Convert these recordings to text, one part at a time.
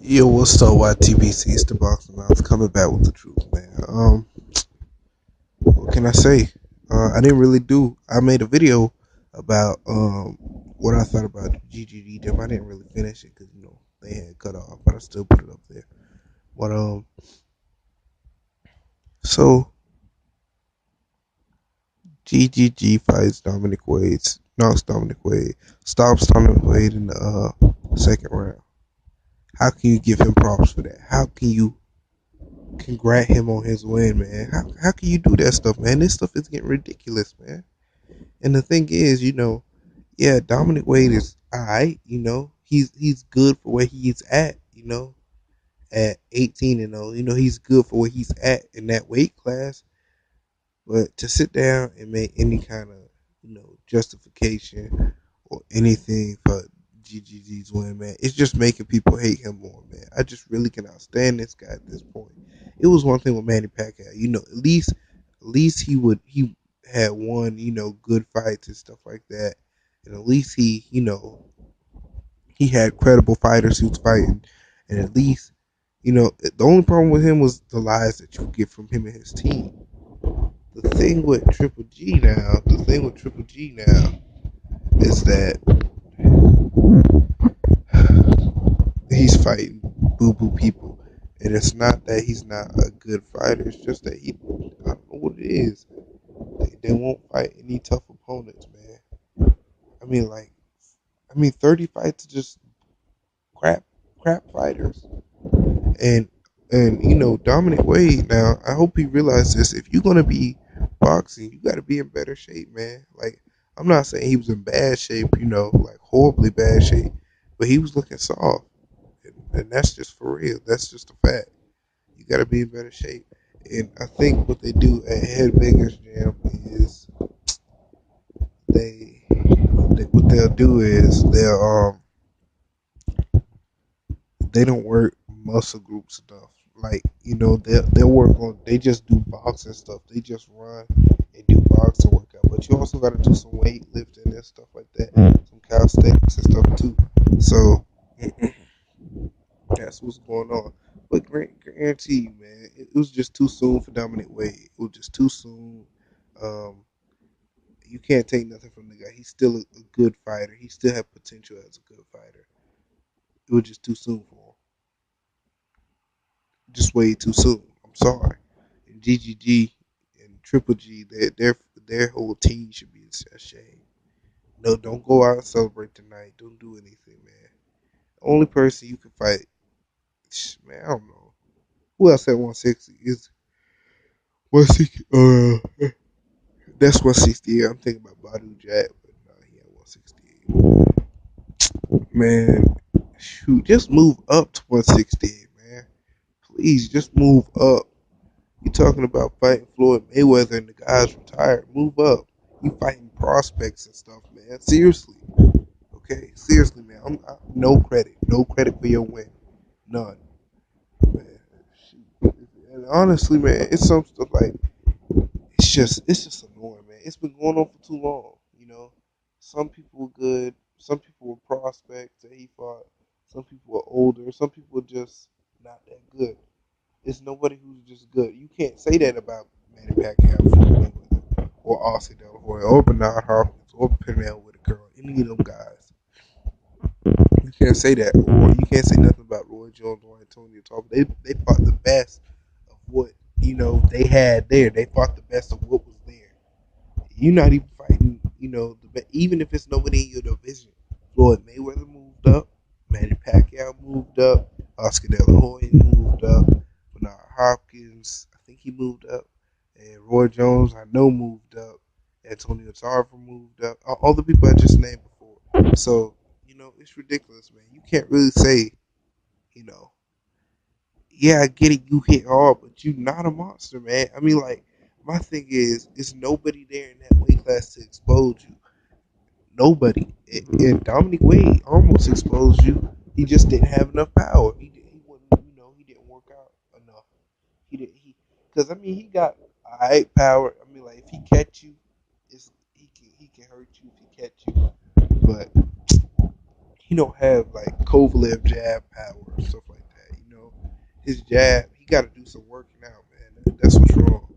Yo, what's up, YTBC? It's the Boxing Mouse coming back with the truth, man. What can I say? I didn't really do. I made a video about what I thought about GGD. Them. I didn't really finish it because they had cut off, but I still put it up there. But so GGG fights Dominic Wade, knocks Dominic Wade, stops Dominic Wade in the second round. How can you give him props for that? How can you congrat him on his win, man? How can you do that stuff, man? This stuff is getting ridiculous, man. And the thing is, yeah, Dominic Wade is alright, he's good for where he's at, at 18 and 0, he's good for where he's at in that weight class. But to sit down and make any kind of, justification or anything for GGG's win, man, it's just making people hate him more, man. I just really cannot stand this guy at this point. It was one thing with Manny Pacquiao, at least he had won, good fights and stuff like that, and at least he had credible fighters he was fighting, and at least, the only problem with him was the lies that you get from him and his team. The thing with Triple G now is that he's fighting boo boo people. And it's not that he's not a good fighter, it's just that I don't know what it is. They won't fight any tough opponents, man. I mean, 30 fights are just crap, crap fighters. And, Dominic Wade, now, I hope he realizes this. If you're going to be boxing, you got to be in better shape, man. Like, I'm not saying he was in bad shape, like horribly bad shape, but he was looking soft. And that's just for real. That's just a fact. You got to be in better shape. And I think what they do at Headbangers Gym is what they'll do is they don't work muscle groups enough. Like, they'll work on, they just do boxing stuff. They just run and do boxing workout. But you also got to do some weightlifting and stuff like that, some calisthenics and stuff too. So that's what's going on. But guarantee you, man, it was just too soon for Dominic Wade. It was just too soon. Um, you can't take nothing from the guy. He's still a good fighter. He still has potential as a good fighter. It was just too soon for him. Just way too soon. I'm sorry. And GGG and Triple G, their whole team should be ashamed. No, don't go out and celebrate tonight. Don't do anything, man. The only person you can fight, man, I don't know. Who else at 160 is 160? That's 168. I'm thinking about Badu Jack, but no, he at 168. Man, shoot, just move up to 168, man. Please, just move up. You talking about fighting Floyd Mayweather and the guys retired? Move up. You fighting prospects and stuff, man. Seriously, okay? Seriously, man. No credit for your win, none, man. Shoot. And honestly, man, it's some stuff like it's just annoying, man. It's been going on for too long. Some people were good. Some people were prospects that he fought. Some people were older. Some people were just not that good. It's nobody who's just good. You can't say that about Manny Pacquiao or Oscar De La Hoya or Bernard Hopkins or Pernell Whitaker or any of them guys. You can't say that. Or you can't say nothing about Roy Jones or Antonio Tarver. They fought the best of what they had there. They fought the best of what was there. You're not even fighting, even if it's nobody in your division. Floyd Mayweather moved up, Manny Pacquiao moved up, Oscar De La Hoya moved up, Bernard Hopkins, I think he moved up, and Roy Jones, I know moved up, Antonio Tarver moved up, all the people I just named before. So, it's ridiculous, man. You can't really say, you know, yeah, I get it, you hit hard, but you're not a monster, man. I mean, like, my thing is, it's nobody there in that weight class to expose you. Nobody. And Dominic Wade almost exposed you. He just didn't have enough power. He wouldn't, he didn't work out enough. He did because I mean he got alright power. I mean, like, if he catch you, he can hurt you if he catch you. But he don't have like Kovalev jab power or stuff like his jab, he got to do some working out, man. That's what's wrong.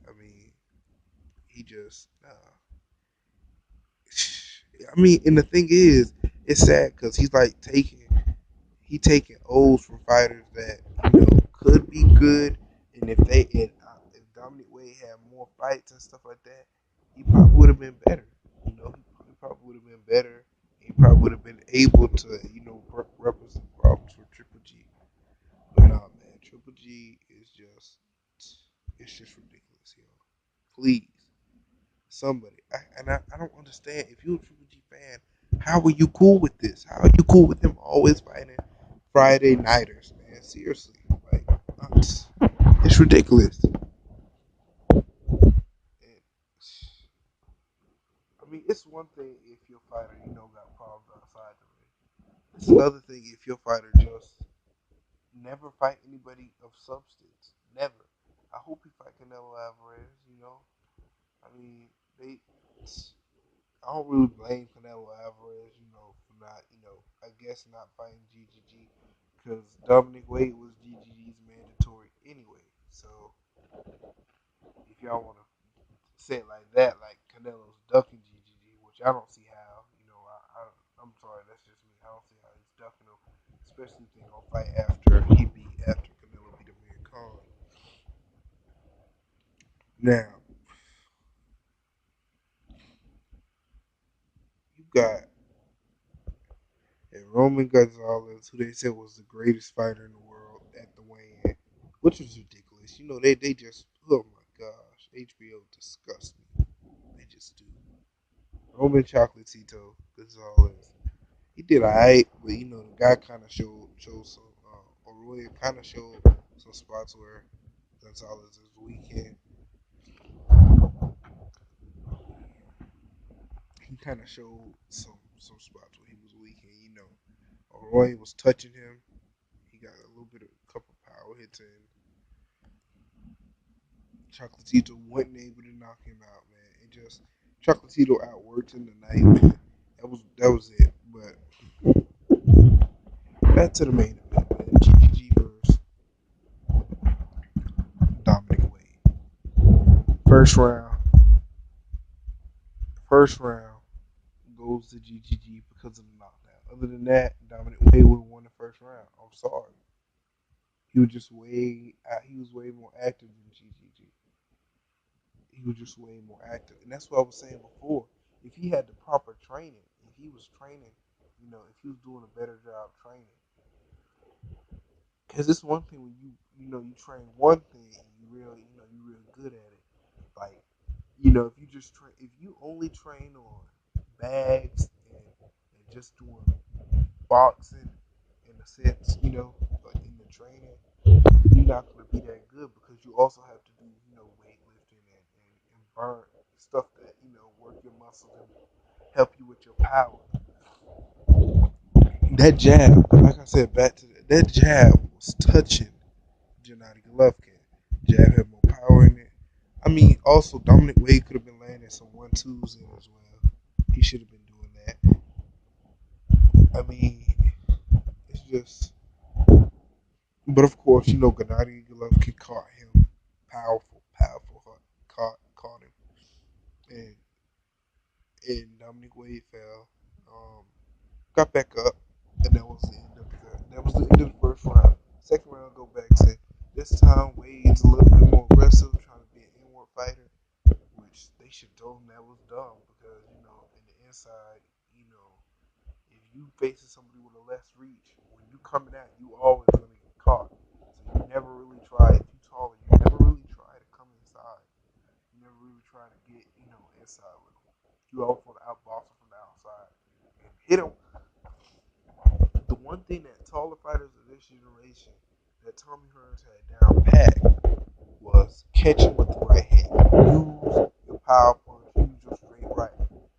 I mean, he just. I mean, and the thing is, it's sad because he's like taking O's from fighters that could be good, and if Dominic Wade had more fights and stuff like that, he probably would have been better. He probably would have been better. He probably would have been able to represent problems for Triple G. But nah, man, Triple G is just ridiculous, yo. Please, somebody, I don't understand. If you're a Triple G fan, how are you cool with this? How are you cool with him always fighting Friday nighters, man? Seriously, like it's ridiculous. And, I mean, it's one thing if your fighter, got problems outside the ring. It's another thing if your fighter just never fight anybody of substance. Never. I hope he fight Canelo Alvarez. I mean, they. I don't really blame Canelo Alvarez, for not, I guess not fighting GGG because Dominic Wade was GGG's mandatory anyway. So if y'all want to say it like that, like Canelo's ducking GGG, which I don't see how. I'm sorry, that's just me. I don't see how he's ducking him, especially if they're gonna fight after Canelo beat Amir Khan. Now you got Roman Gonzalez, who they said was the greatest fighter in the world at the weigh-in, which was ridiculous. They just, oh my gosh, HBO disgusts me. They just do. Roman Chocolatito Gonzalez, he did alright, but the guy kind of showed some, or Roy kind of showed some spots where Gonzalez is weak in. He kind of showed some spots where he was weak in. Roy was touching him. He got a little bit of a couple power hits in. Chocolatito wasn't able to knock him out, man. It just Chocolatito outworked him tonight, man. That was it. But back to the main event, man. GGG versus Dominic Wade. First round. First round goes to GGG because of the knockdown. Other than that, Dominic Wade would have won the first round. I'm sorry. He was way more active than GGG. He was just way more active. And that's what I was saying before. If he had the proper training, if he was training, if he was doing a better job training. Because it's one thing when you train one thing and you're real good at it. Like, if you only train on bags and just doing boxing in a sense, like in the training, you're not going to be that good because you also have to do, weightlifting and burn stuff that, work your muscles and help you with your power. That jab, like I said, back to that jab was touching Gennady Golovkin. Jab had more power in it. I mean, also Dominic Wade could have been landing some 1-2s in as well. He should have been doing that. I mean, it's just. But of course, Gennady Golovkin caught him. Powerful, caught him, and Dominic Wade fell. Got back up, and that was the end of the first round. Second round, go back to this time Wade's a little bit more aggressive, trying to be an inward fighter, which they should have told him that was dumb because in the inside, if you facing somebody with a less reach, when you coming out, you always gonna get caught. So you never really try. If you taller, you never really try to come inside. You never really try to get inside with them. You always want to outbox them from the outside and hit them. The one thing that taller fighters of this generation that Tommy Hearns had down pat was catching with the right hand. Use your power punch. Use your straight right.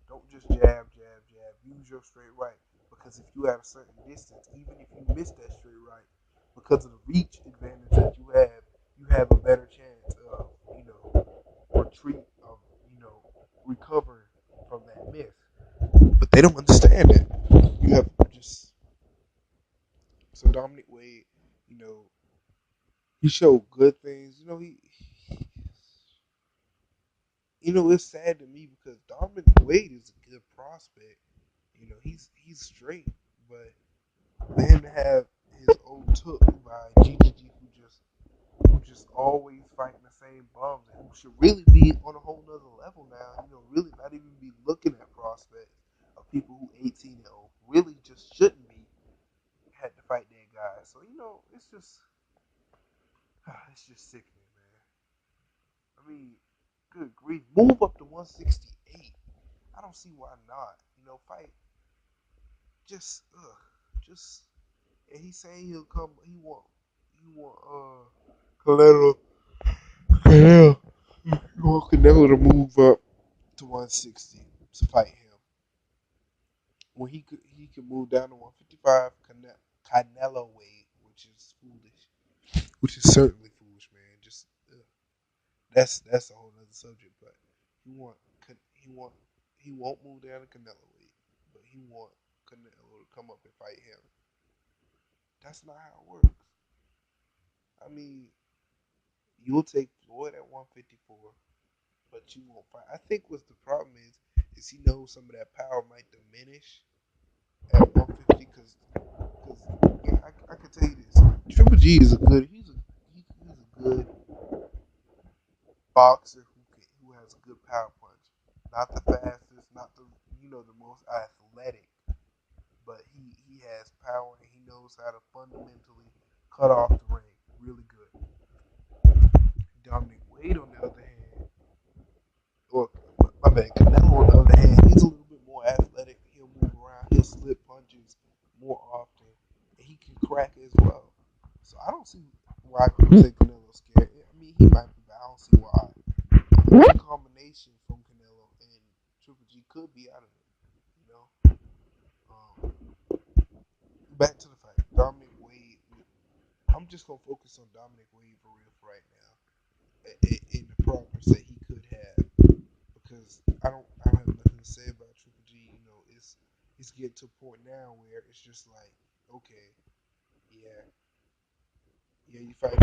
Don't just jab. Use your straight right. Because if you at a certain distance, even if you miss that straight right, because of the reach advantage that you have a better chance of, retreat, of, recovering from that miss. But they don't understand it. You have just. So Dominic Wade, he showed good things. It's sad to me because Dominic Wade is a good prospect. He's straight, but for him to have his old took by GGG, who just always fighting the same bums, and who should really be on a whole nother level now. Really not even be looking at prospects of people who 18 and old really just shouldn't be had to fight that guy. So it's just sickening, man. I mean, good grief, move up to 168. I don't see why not. Fight just. And he's saying he'll come. He want Canelo. Canelo. He want Canelo to move up to 160 to fight him. When he could move down to 155 Canelo weight, which is foolish. Which is certainly foolish, man. Just that's a whole other subject. But he want he want he won't move down to Canelo weight, but he want Canelo to come up and fight him. That's not how it works. I mean, you'll take Floyd at 154, but you won't fight. I think what the problem is he knows some of that power might diminish at 150 because yeah, I can tell you this. Triple G is he's a good boxer who has a good power punch. Not the fastest, not the most athletic, but he has power and he knows how to fundamentally cut off the ring really good. Dominic Wade, on the other hand, or my bad, Canelo, on the other hand, he's a little bit more athletic. He'll move around, he'll slip punches more often, and he can crack as well. So I don't see why people say Canelo's scared. I mean, he might be, but I don't see why. One combination from Canelo and Triple G could be out of it. You know. Back to the fight, Dominic Wade. I'm just gonna focus on Dominic Wade for real for right now, in the progress that he could have, because I don't have nothing to say about Triple G. It's getting to a point now where it's just like, okay, yeah, yeah, you fight.